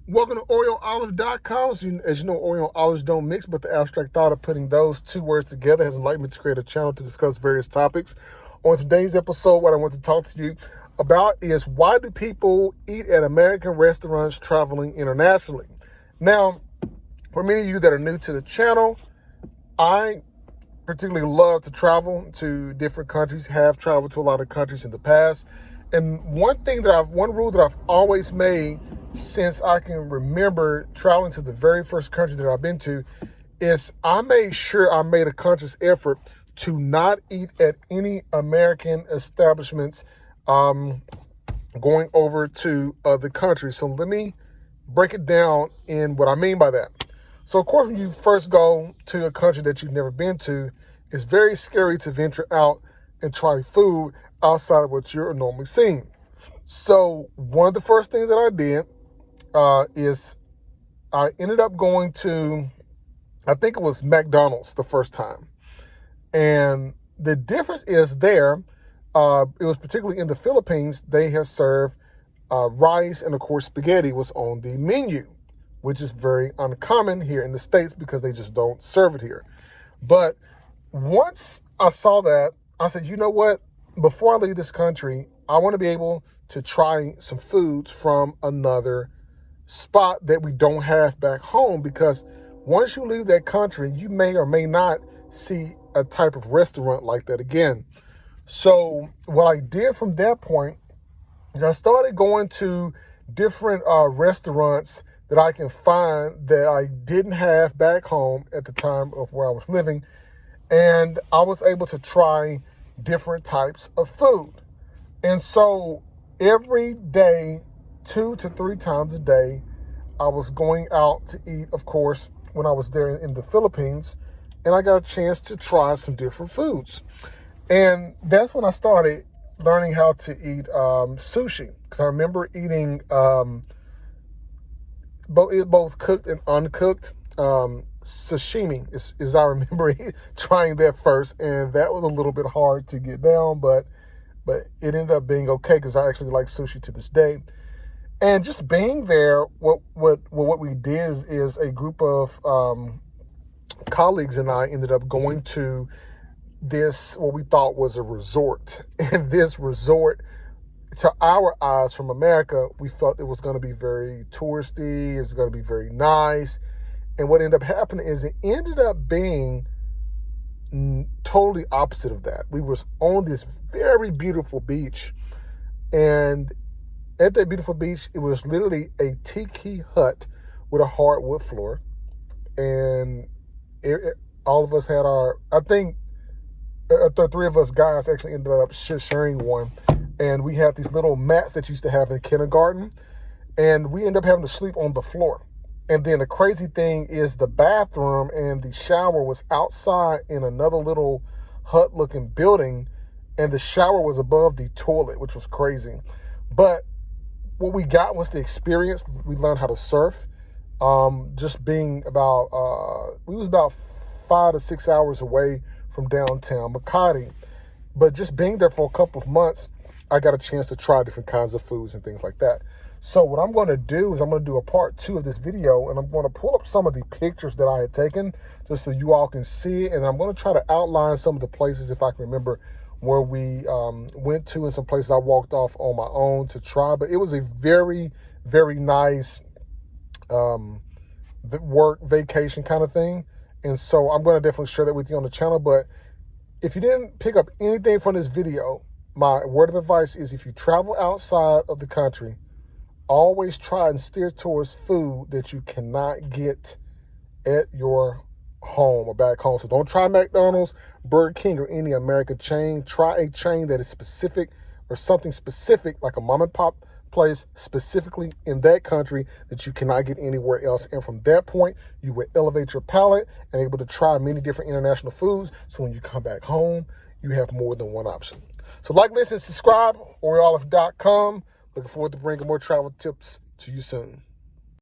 Welcome to OreoOlive.com. As you know, Oreo and olives don't mix, but the abstract thought of putting those two words together has enlightened me to create a channel to discuss various topics. On today's episode, what I want to talk to you about is why do people eat at American restaurants traveling internationally? Now, for many of you that are new to the channel, I particularly love to travel to different countries, have traveled to a lot of countries in the past. And one rule that I've always made since I can remember traveling to the very first country that I've been to is I made sure I made a conscious effort to not eat at any American establishments going over to other countries. So let me break it down in what I mean by that. So of course, when you first go to a country that you've never been to, it's very scary to venture out and try food outside of what you're normally seeing. So one of the first things that I did is I ended up going to, I think it was McDonald's the first time. And the difference is there, it was particularly in the Philippines, they have served rice and of course spaghetti was on the menu, which is very uncommon here in the States because they just don't serve it here. But once I saw that, I said, you know what? Before I leave this country, I want to be able to try some foods from another spot that we don't have back home, because once you leave that country, you may or may not see a type of restaurant like that again. So what I did from that point is I started going to different restaurants that I can find that I didn't have back home at the time of where I was living. And I was able to try different types of food. And so every day, 2 to 3 times a day, I was going out to eat, of course, when I was there in the Philippines, and I got a chance to try some different foods. And that's when I started learning how to eat sushi, because I remember eating both cooked and uncooked sashimi, as I remember trying that first, and that was a little bit hard to get down, but it ended up being okay because I actually like sushi to this day. And just being there, what we did is a group of colleagues and I ended up going to this, what we thought was a resort. And this resort, to our eyes from America, we felt it was going to be very touristy, it's going to be very nice. And what ended up happening is it ended up being totally opposite of that. We was on this very beautiful beach, and at that beautiful beach, it was literally a tiki hut with a hardwood floor. And all of us had I think the 3 of us guys actually ended up sharing one. And we had these little mats that you used to have in kindergarten, and we ended up having to sleep on the floor. And then the crazy thing is the bathroom and the shower was outside in another little hut-looking building, and the shower was above the toilet, which was crazy. But what we got was the experience. We learned how to surf. Just being we was about 5 to 6 hours away from downtown Makati. But just being there for a couple of months, I got a chance to try different kinds of foods and things like that. So what I'm going to do is I'm going to do a part 2 of this video, and I'm going to pull up some of the pictures that I had taken just so you all can see it. And I'm going to try to outline some of the places, if I can remember, where we went to, and some places I walked off on my own to try. But it was a very, very nice work vacation kind of thing. And so I'm going to definitely share that with you on the channel. But if you didn't pick up anything from this video, my word of advice is if you travel outside of the country, always try and steer towards food that you cannot get at your home or back home. So don't try McDonald's, Burger King, or any American chain. Try a chain that is specific, or something specific like a mom and pop place specifically in that country that you cannot get anywhere else. And from that point, you will elevate your palate and able to try many different international foods. So when you come back home, you have more than one option. So like, listen, subscribe, OreoOlive.com. Looking forward to bringing more travel tips to you soon.